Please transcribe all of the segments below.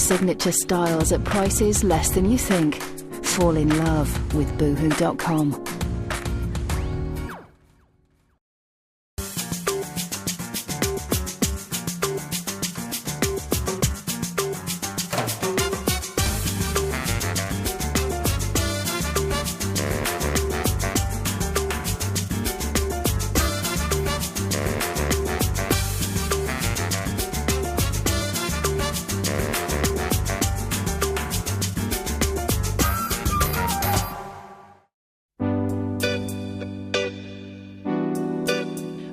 signature styles at prices less than you think. Fall in love with boohoo.com.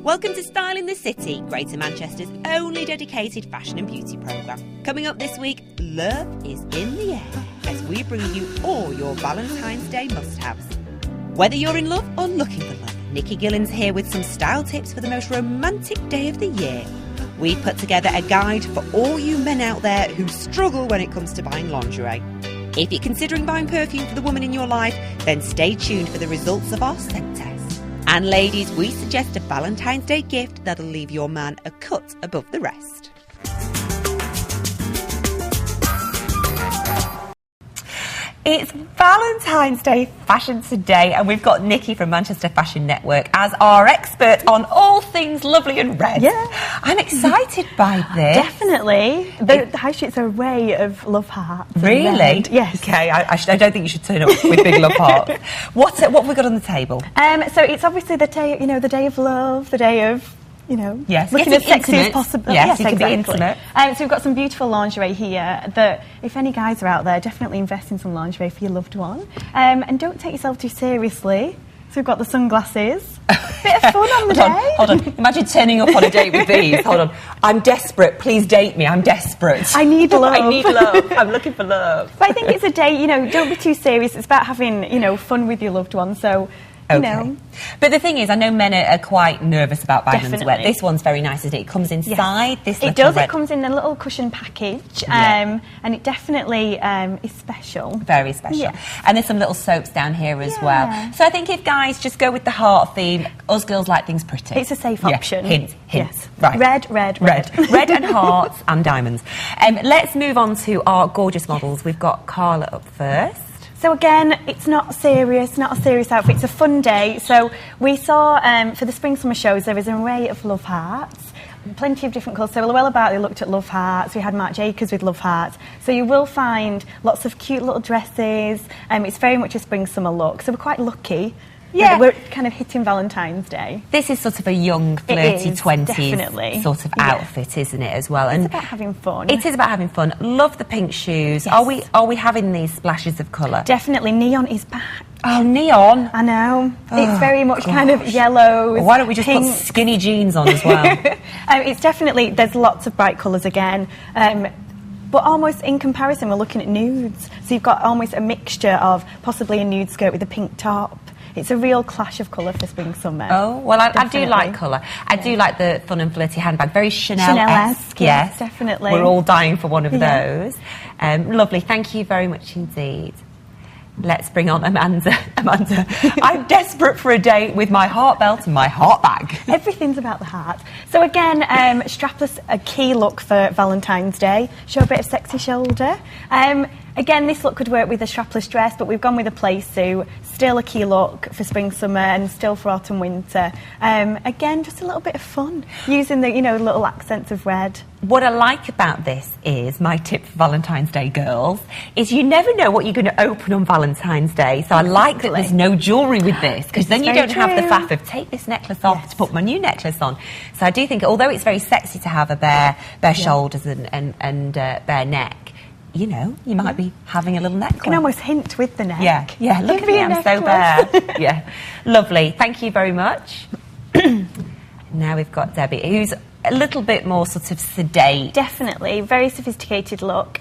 Welcome to Style in the City, Greater Manchester's only dedicated fashion and beauty programme. Coming up this week, love is in the air as we bring you all your Valentine's Day must-haves. Whether you're in love or looking for love, Nicki Gillon's here with some style tips for the most romantic day of the year. We've put together a guide for all you men out there who struggle when it comes to buying lingerie. If you're considering buying perfume for the woman in your life, then stay tuned for the results of our scent test. And ladies, we suggest a Valentine's Day gift that'll leave your man a cut above the rest. It's Valentine's Day fashion today, and we've got Nicki from Manchester Fashion Network as our expert on all things lovely and red. Yeah. I'm excited by this. Definitely. The high street's a way of love hearts. Really? Yes. Okay, I don't think you should turn up with big love hearts. What have we got on the table? So it's obviously the day, the day of love, the day of, yes, looking as sexy as possible. Yes, yes, you can exactly. be intimate. So we've got some beautiful lingerie here that, if any guys are out there, definitely invest in some lingerie for your loved one. And don't take yourself too seriously. So we've got the sunglasses. Bit of fun on the day. Hold on. Imagine turning up on a date with these. Hold on. I'm desperate. Please date me. I'm desperate. I need love. I need love. I'm looking for love. But I think it's a day, don't be too serious. It's about having, fun with your loved one. So, Okay. But the thing is, I know men are quite nervous about buying them as well. This one's very nice, isn't it? It comes inside this little It does. red... It comes in a little cushion package, and it definitely is special. Very special. Yeah. And there's some little soaps down here as well. So I think if guys just go with the heart theme, us girls like things pretty. It's a safe option. Hint. Yes. Right. Red. Red and hearts and diamonds. Let's move on to our gorgeous models. We've got Carla up first. So again, it's not a serious outfit. It's a fun day. So we saw for the spring-summer shows there is an array of love hearts, plenty of different colours. So Luella Bartley looked at love hearts. We had Marc Jacobs with love hearts. So you will find lots of cute little dresses. It's very much a spring-summer look. So we're quite lucky. Yeah, we're kind of hitting Valentine's Day. This is sort of a young, flirty 20s sort of outfit, isn't it, as well? It's about having fun. It is about having fun. Love the pink shoes. Yes. Are we having these splashes of colour? Definitely. Neon is back. Oh, neon. I know. It's very much kind of yellows. Why don't we just pinks. put skinny jeans on as well? It's definitely, there's lots of bright colours again. But almost in comparison, we're looking at nudes. So you've got almost a mixture of possibly a nude skirt with a pink top. It's a real clash of colour for spring-summer. Oh, well, I do like colour. I do like the fun and flirty handbag. Very Chanel-esque. Yes, definitely. We're all dying for one of those. Lovely. Thank you very much indeed. Let's bring on Amanda. Amanda, I'm desperate for a date with my heart belt and my heart bag. Everything's about the heart. So again, strapless, a key look for Valentine's Day. Show a bit of sexy shoulder. Again, this look could work with a strapless dress, but we've gone with a play suit. Still a key look for spring, summer, and still for autumn, winter. Again, just a little bit of fun, using the little accents of red. What I like about this is, my tip for Valentine's Day girls, is you never know what you're going to open on Valentine's Day. So I like that there's no jewellery with this, because then you don't have the faff of take this necklace off to put my new necklace on. So I do think, although it's very sexy to have a bare shoulders and bare neck, you might be having a little necklace. You can almost hint with the neck. Yeah. Look at me, I'm so bare. Yeah, lovely. Thank you very much. Now we've got Debbie, who's a little bit more sort of sedate. Definitely, very sophisticated look.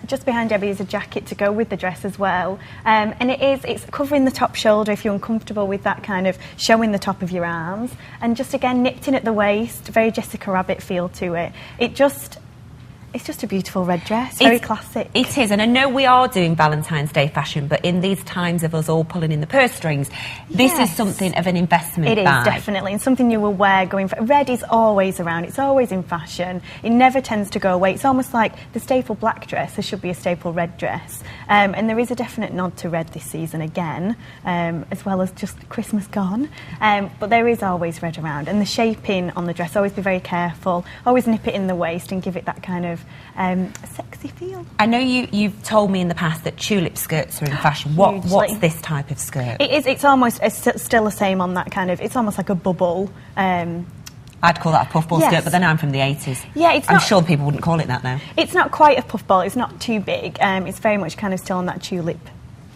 Just behind Debbie is a jacket to go with the dress as well. And it's covering the top shoulder if you're uncomfortable with that kind of showing the top of your arms. And just again, nipped in at the waist, very Jessica Rabbit feel to it. It's just a beautiful red dress, very classic. It is, and I know we are doing Valentine's Day fashion, but in these times of us all pulling in the purse strings, this is something of an investment It is, bag. definitely, and something you will wear going for... Red is always around, it's always in fashion, it never tends to go away. It's almost like the staple black dress, there should be a staple red dress. And there is a definite nod to red this season again, as well as just Christmas gone. But there is always red around, and the shaping on the dress, always be very careful, always nip it in the waist and give it that kind of sexy feel. I know you've told me in the past that tulip skirts are in fashion. What's this type of skirt? It is. It's almost still the same on that kind of... It's almost like a bubble. I'd call that a puffball skirt, but then I'm from the 80s. Yeah, I'm sure people wouldn't call it that now. It's not quite a puffball. It's not too big. It's very much kind of still on that tulip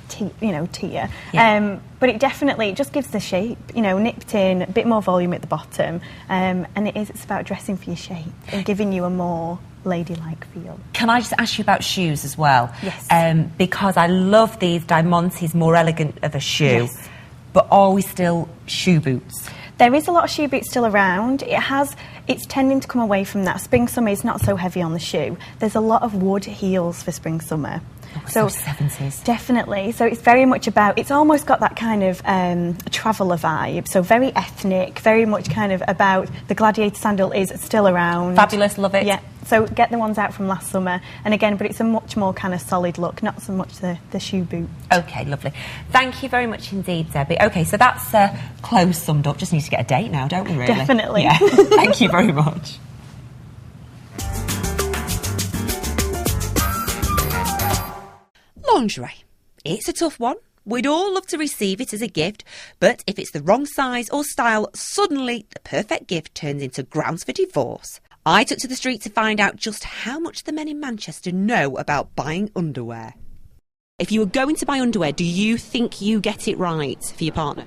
tier. Yeah. But it definitely just gives the shape, nipped in, a bit more volume at the bottom. And it's about dressing for your shape and giving you a more ladylike feel. Can I just ask you about shoes as well? Yes. Because I love these Diamante's more elegant of a shoe, Yes. but are we still shoe boots? There is a lot of shoe boots still around. It's tending to come away from that. Spring, summer is not so heavy on the shoe. There's a lot of wood heels for spring, summer. So 70s. Definitely. So it's very much about, it's almost got that kind of traveller vibe. So very ethnic, very much kind of about the gladiator sandal is still around. Fabulous, love it. Yeah. So get the ones out from last summer. And again, but it's a much more kind of solid look, not so much the shoe boot. OK, lovely. Thank you very much indeed, Debbie. OK, so that's close summed up. Just need to get a date now, don't we, really? Definitely. Yeah. Thank you very much. Lingerie. It's a tough one. We'd all love to receive it as a gift, but if it's the wrong size or style, suddenly the perfect gift turns into grounds for divorce. I took to the street to find out just how much the men in Manchester know about buying underwear. If you were going to buy underwear, do you think you get it right for your partner?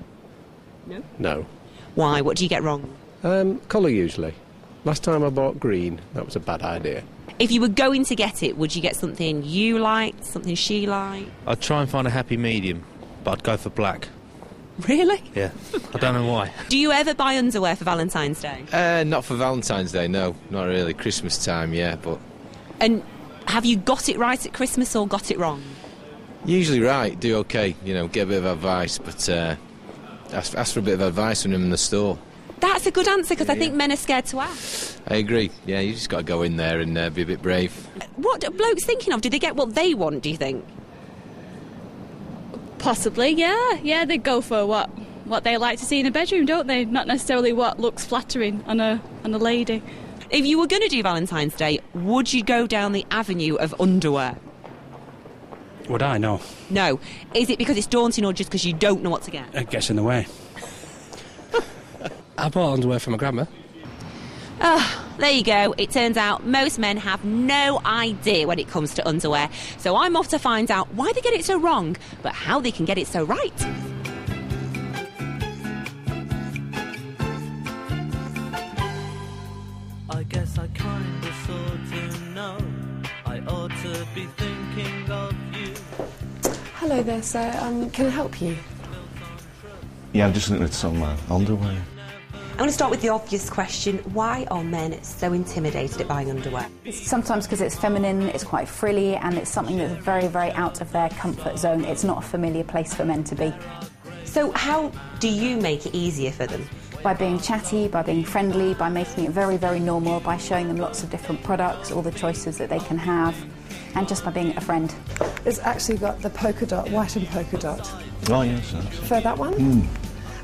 No? No. Why? What do you get wrong? Colour usually. Last time I bought green, that was a bad idea. If you were going to get it, would you get something you liked, something she liked? I'd try and find a happy medium, but I'd go for black. Really? Yeah, I don't know why. Do you ever buy underwear for Valentine's Day? Not for Valentine's Day, no. Not really. Christmas time, yeah, but... And have you got it right at Christmas or got it wrong? Usually right, do okay, get a bit of advice, but ask for a bit of advice when I'm in the store. That's a good answer, because I think men are scared to ask. I agree. Yeah, you just got to go in there and be a bit brave. What are blokes thinking of? Do they get what they want, do you think? Possibly, yeah. Yeah, they go for what they like to see in a bedroom, don't they? Not necessarily what looks flattering on a lady. If you were going to do Valentine's Day, would you go down the avenue of underwear? Would I? No. No. Is it because it's daunting or just because you don't know what to get? It gets in the way. I bought underwear for my grandma. There you go. It turns out most men have no idea when it comes to underwear. So I'm off to find out why they get it so wrong, but how they can get it so right. I guess I kinda sorta know I ought to be thinking of you. Hello there, sir. Can I help you? Yeah, I'm just looking at some underwear. I'm going to start with the obvious question. Why are men so intimidated at buying underwear? Sometimes because it's feminine, it's quite frilly, and it's something that's very, very out of their comfort zone. It's not a familiar place for men to be. So how do you make it easier for them? By being chatty, by being friendly, by making it very, very normal, by showing them lots of different products, all the choices that they can have, and just by being a friend. It's actually got the polka dot, white and polka dot. Oh, yes. For that one?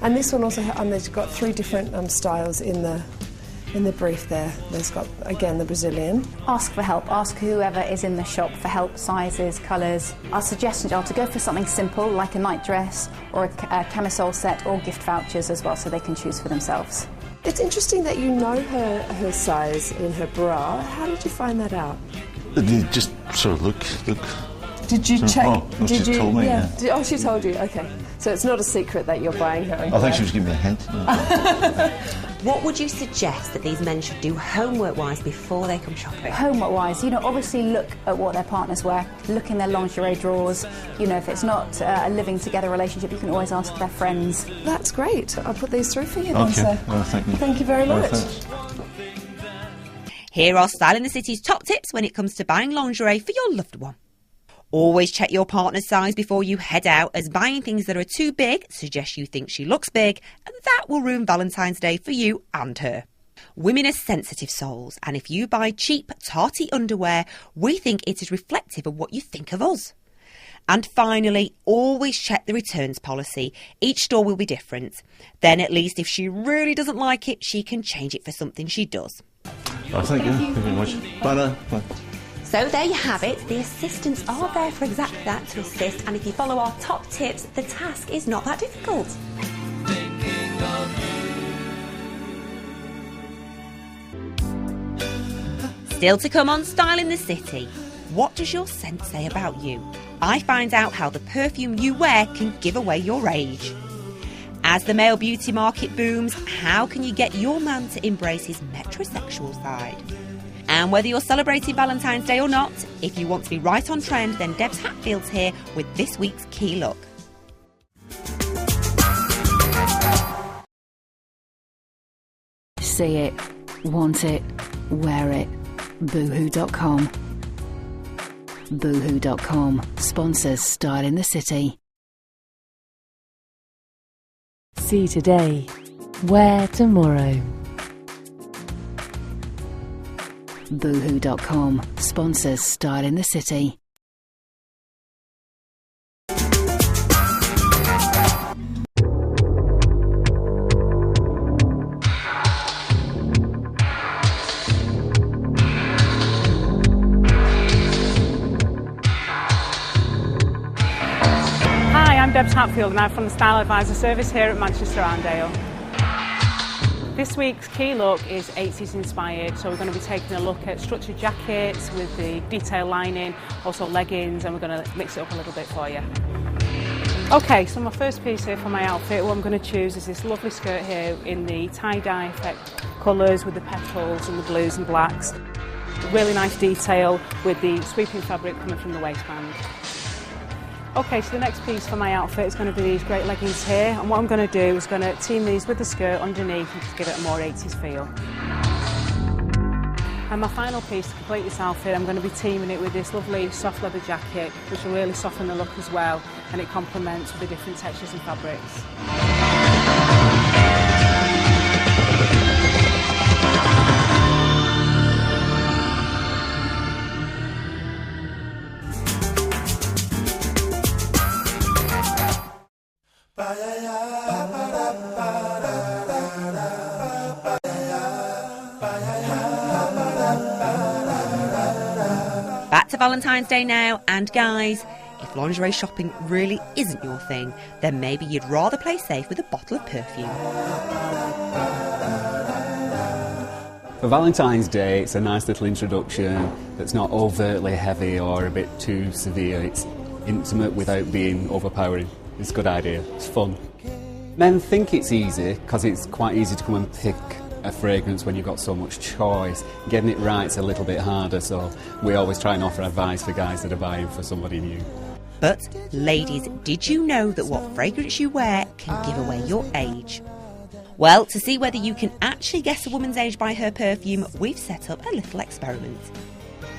And this one also, and they've got 3 different styles in the brief there. There's got, again, the Brazilian. Ask for help. Ask whoever is in the shop for help, sizes, colours. Our suggestions are to go for something simple, like a night dress or a camisole set, or gift vouchers as well, so they can choose for themselves. It's interesting that you know her size in her bra. How did you find that out? Just sort of look. Did you check? Oh, she told me, yeah. Oh, she told you, OK. So it's not a secret that you're buying her underwear. I think she was giving me a hint. What would you suggest that these men should do homework-wise before they come shopping? Homework-wise, obviously look at what their partners wear, look in their lingerie drawers. If it's not a living together relationship, you can always ask their friends. That's great. I'll put these through for you then, Okay. sir. Thank you. Thank you very much. Here are Style in the City's top tips when it comes to buying lingerie for your loved one. Always check your partner's size before you head out, as buying things that are too big suggests you think she looks big, and that will ruin Valentine's Day for you and her. Women are sensitive souls, and if you buy cheap, tarty underwear, we think it is reflective of what you think of us. And finally, always check the returns policy. Each store will be different. Then at least if she really doesn't like it, she can change it for something she does. Oh, thank you. Thank you very much. Bye now. Bye. So there you have it. The assistants are there for exactly that, to assist, and if you follow our top tips, the task is not that difficult. Still to come on Style in the City. What does your scent say about you? I find out how the perfume you wear can give away your age. As the male beauty market booms, how can you get your man to embrace his metrosexual side? And whether you're celebrating Valentine's Day or not, if you want to be right on trend, then Debs Hatfield's here with this week's key look. See it, want it, wear it. Boohoo.com. Boohoo.com sponsors Style in the City. See today, wear tomorrow. Boohoo.com sponsors Style in the City. I'm Debs Hatfield and I'm from the Style Advisor Service here at Manchester Arndale. This week's key look is 80s inspired, so we're going to be taking a look at structured jackets with the detail lining, also leggings, and we're going to mix it up a little bit for you. Okay, so my first piece here for my outfit, what I'm going to choose is this lovely skirt here in the tie-dye effect colours with the petals and the blues and blacks. Really nice detail with the sweeping fabric coming from the waistband. Okay, so the next piece for my outfit is going to be these great leggings here, and what I'm going to do is going to team these with the skirt underneath and just give it a more 80s feel. And my final piece to complete this outfit, I'm going to be teaming it with this lovely soft leather jacket, which will really soften the look as well, and it complements with the different textures and fabrics. Back to Valentine's Day now, and guys, if lingerie shopping really isn't your thing, then maybe you'd rather play safe with a bottle of perfume. For Valentine's Day, it's a nice little introduction that's not overtly heavy or a bit too severe. It's intimate without being overpowering. It's a good idea. It's fun. Men think it's easy because it's quite easy to come and pick a fragrance when you've got so much choice. Getting it right's a little bit harder, so we always try and offer advice for guys that are buying for somebody new. But, ladies, did you know that what fragrance you wear can give away your age? Well, to see whether you can actually guess a woman's age by her perfume, we've set up a little experiment.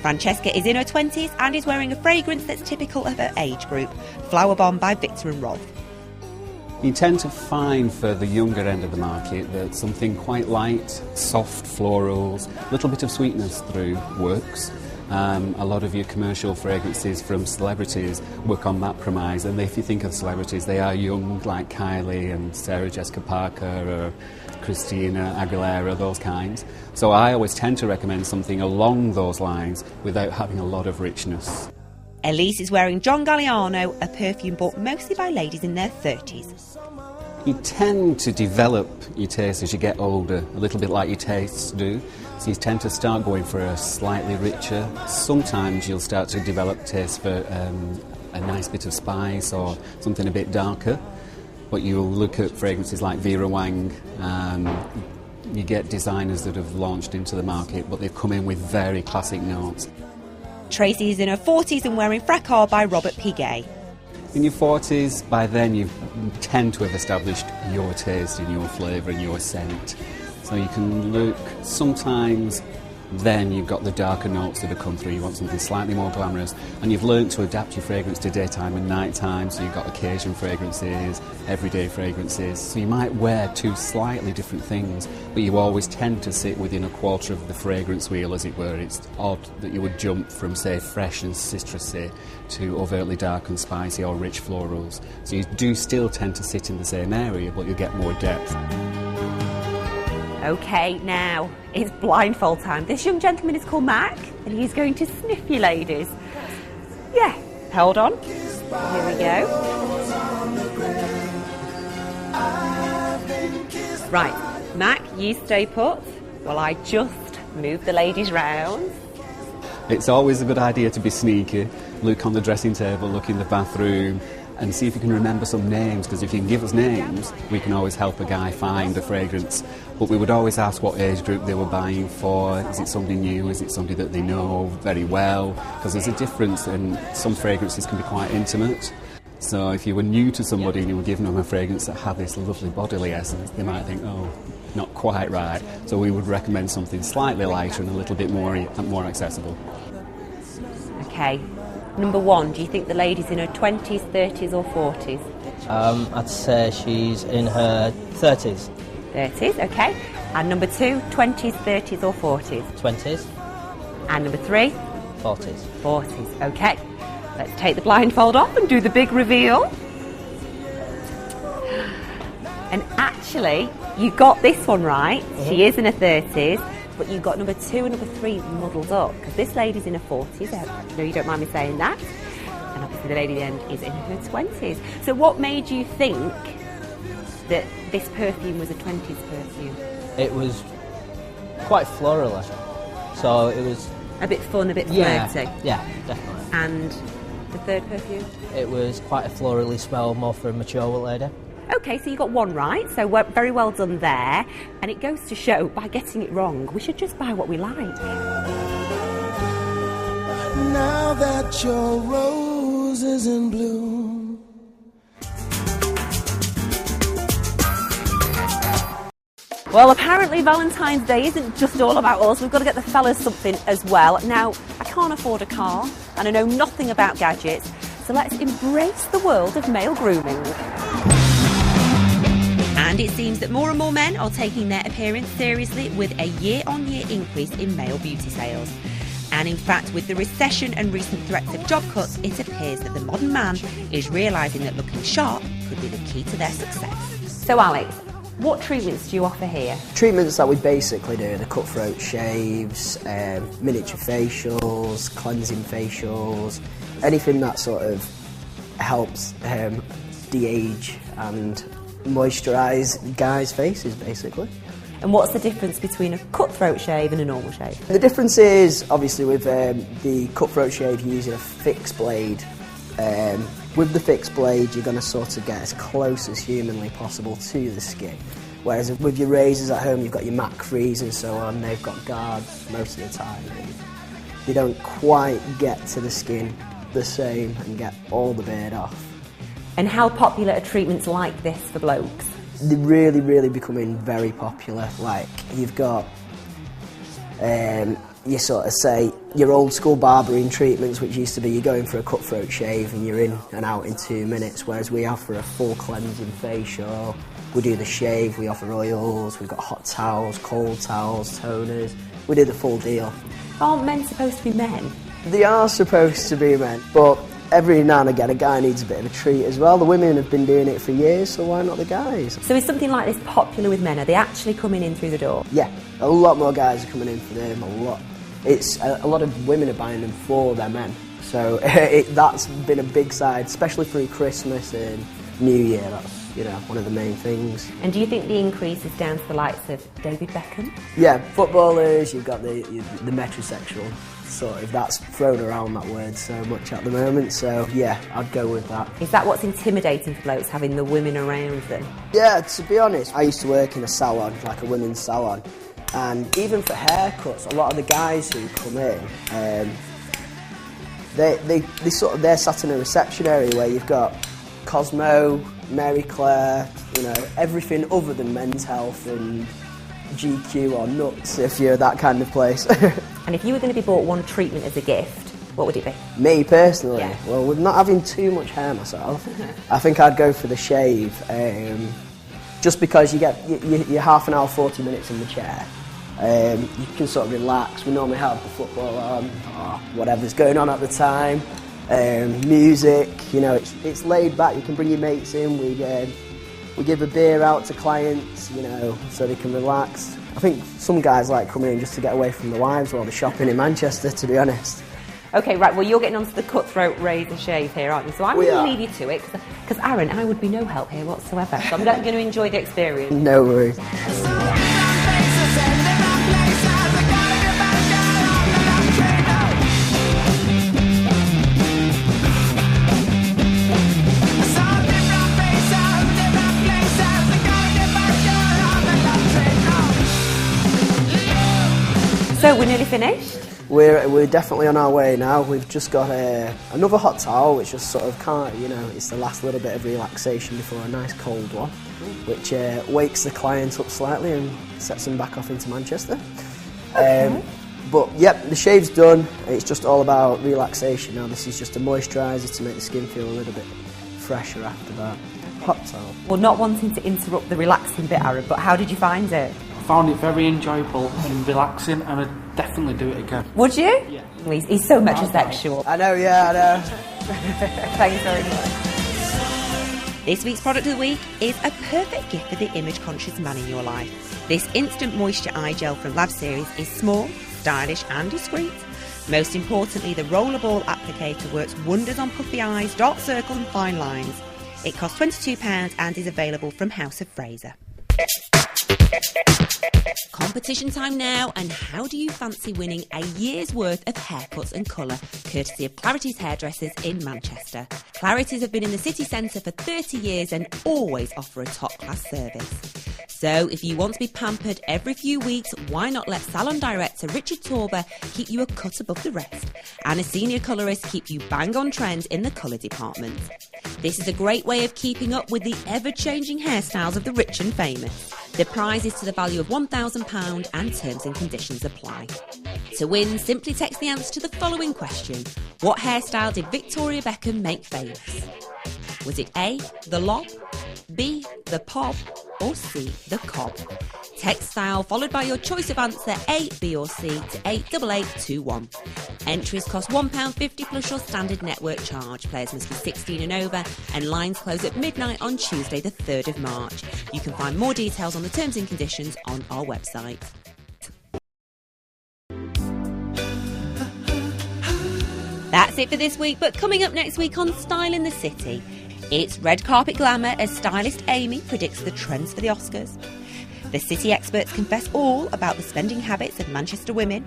Francesca is in her 20s and is wearing a fragrance that's typical of her age group, Flower Bomb by Victor & Rolf. You tend to find for the younger end of the market that something quite light, soft florals, a little bit of sweetness through works. A lot of your commercial fragrances from celebrities work on that premise, and if you think of celebrities, they are young, like Kylie and Sarah Jessica Parker or Christina Aguilera, those kinds. So I always tend to recommend something along those lines without having a lot of richness. Elise is wearing John Galliano, a perfume bought mostly by ladies in their 30s. You tend to develop your taste as you get older, a little bit like your tastes do. So you tend to start going for a slightly richer. Sometimes you'll start to develop taste for a nice bit of spice or something a bit darker. But you'll look at fragrances like Vera Wang. You get designers that have launched into the market, but they've come in with very classic notes. Tracy is in her 40s and wearing Fracas by Robert Piguet. In your 40s, by then you tend to have established your taste in your flavour and your scent. So you can look sometimes Then you've got the darker notes that have come through. You want something slightly more glamorous. And you've learned to adapt your fragrance to daytime and nighttime. So you've got occasion fragrances, everyday fragrances. So you might wear two slightly different things, but you always tend to sit within a quarter of the fragrance wheel, as it were. It's odd that you would jump from, say, fresh and citrusy to overtly dark and spicy or rich florals. So you do still tend to sit in the same area, but you'll get more depth. OK, now it's blindfold time. This young gentleman is called Mac, and he's going to sniff you ladies. Yeah, hold on. Here we go. Right, Mac, you stay put while I just move the ladies round. It's always a good idea to be sneaky. Look on the dressing table, look in the bathroom, and see if you can remember some names, because if you can give us names, we can always help a guy find a fragrance. But we would always ask what age group they were buying for. Is it somebody new? Is it somebody that they know very well? Because there's a difference, and some fragrances can be quite intimate. So if you were new to somebody and you were giving them a fragrance that had this lovely bodily essence, they might think, oh, not quite right. So we would recommend something slightly lighter and a little bit more accessible. OK. Number one, do you think the lady's in her 20s, 30s or 40s? I'd say she's in her 30s. 30s, OK. And number two, 20s, 30s or 40s? 20s. And number three? 40s. 40s, OK. Let's take the blindfold off and do the big reveal. And actually, you got this one right. Mm-hmm. She is in her 30s. But you got number two and number three muddled up, because this lady's in her 40s. I know you don't mind me saying that. And obviously the lady at the end is in her 20s. So what made you think that this perfume was a 20s perfume? It was quite floral, so it was... A bit fun, a bit flirty? Yeah, definitely. And the third perfume? It was quite a florally smell, more for a mature lady. OK, so you got one right, so very well done there. And it goes to show, by getting it wrong, we should just buy what we like. Now that your rose is in bloom. Well, apparently Valentine's Day isn't just all about us. We've got to get the fellas something as well. Now, I can't afford a car, and I know nothing about gadgets, so let's embrace the world of male grooming. And it seems that more and more men are taking their appearance seriously, with a year-on-year increase in male beauty sales. And in fact, with the recession and recent threats of job cuts, it appears that the modern man is realising that looking sharp could be the key to their success. So Alex, what treatments do you offer here? Treatments that we basically do, the cutthroat shaves, miniature facials, cleansing facials, anything that sort of helps de-age and moisturise guys' faces, basically. And what's the difference between a cutthroat shave and a normal shave? The difference is, obviously, with the cutthroat shave, you're using a fixed blade. With the fixed blade, you're going to sort of get as close as humanly possible to the skin. Whereas with your razors at home, you've got your Mac Frees and so on, they've got guards most of the time. They don't quite get to the skin the same and get all the beard off. And how popular are treatments like this for blokes? They're really, really becoming very popular. Like, you've got, you sort of say, your old school barbering treatments, which used to be you're going for a cutthroat shave and you're in and out in 2 minutes, whereas we offer a full cleansing facial. We do the shave, we offer oils, we've got hot towels, cold towels, toners. We do the full deal. Aren't men supposed to be men? They are supposed to be men, but every now and again a guy needs a bit of a treat as well. The women have been doing it for years, so why not the guys? So is something like this popular with men? Are they actually coming in through the door? Yeah, a lot more guys are coming in for them, a lot. It's a lot of women are buying them for their men. So that's been a big side, especially through Christmas and New Year. That's, you know, one of the main things. And do you think the increase is down to the likes of David Beckham? Yeah, footballers, you've got the metrosexual sort of, that's thrown around that word so much at the moment, so yeah, I'd go with that. Is that what's intimidating for blokes, having the women around them? Yeah, to be honest, I used to work in a salon, like a women's salon, and even for haircuts, a lot of the guys who come in, they're sat in a reception area where you've got Cosmo, Mary Claire, you know, everything other than men's health, and GQ or Nuts if you're that kind of place. And if you were going to be bought one treatment as a gift, what would it be? Me personally? Yeah. Well, with not having too much hair myself, I think I'd go for the shave. Just because you get you're half an hour, 40 minutes in the chair. You can sort of relax. We normally have the football on, or whatever's going on at the time. Music, you know, it's laid back. You can bring your mates in. We give a beer out to clients, you know, so they can relax. I think some guys like coming in just to get away from the wives while they're shopping in Manchester, to be honest. Okay, right, well, you're getting onto the cutthroat razor shave here, aren't you? So I'm going to leave you to it, because Aaron, I would be no help here whatsoever. So I'm not going to enjoy the experience. No worries. So we're nearly finished? We're definitely on our way now. We've just got another hot towel, which just sort of it's the last little bit of relaxation before a nice cold one, which wakes the client up slightly and sets them back off into Manchester. Okay. But yep, the shave's done. It's just all about relaxation now. This is just a moisturiser to make the skin feel a little bit fresher after that. Hot towel. Well, not wanting to interrupt the relaxing bit, Aaron, but how did you find it? I found it very enjoyable and relaxing, and I'd definitely do it again. Would you? Yeah. He's so metrosexual. I know, yeah, I know. Thanks very much. This week's product of the week is a perfect gift for the image-conscious man in your life. This instant moisture eye gel from Lab Series is small, stylish and discreet. Most importantly, the rollerball applicator works wonders on puffy eyes, dark circles and fine lines. It costs £22 and is available from House of Fraser. Competition time now, and how do you fancy winning a year's worth of haircuts and colour courtesy of Clarity's Hairdressers in Manchester? Clarity's have been in the city centre for 30 years and always offer a top-class service. So if you want to be pampered every few weeks, why not let salon director Richard Torber keep you a cut above the rest, and a senior colourist keep you bang on trend in the colour department. This is a great way of keeping up with the ever-changing hairstyles of the rich and famous. The prize is to the value of £1,000 and terms and conditions apply. To win, simply text the answer to the following question. What hairstyle did Victoria Beckham make famous? Was it A, the lob, B, the pob, or C, the cob? Text style followed by your choice of answer A, B or C to 88821. Entries cost £1.50 plus your standard network charge. Players must be 16 and over, and lines close at midnight on Tuesday the 3rd of March. You can find more details on the terms and conditions on our website. That's it for this week, but coming up next week on Style in the City, it's red carpet glamour as stylist Amy predicts the trends for the Oscars. The city experts confess all about the spending habits of Manchester women.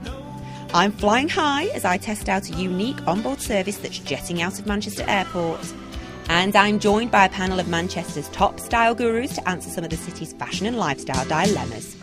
I'm flying high as I test out a unique onboard service that's jetting out of Manchester Airport. And I'm joined by a panel of Manchester's top style gurus to answer some of the city's fashion and lifestyle dilemmas.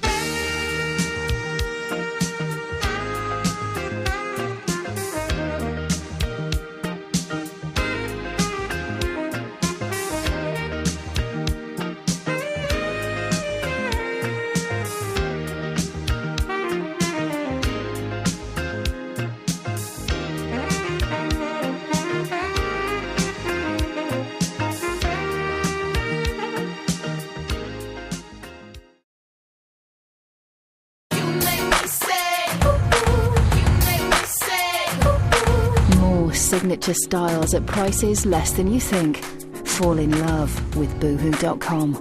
Signature styles at prices less than you think. Fall in love with boohoo.com.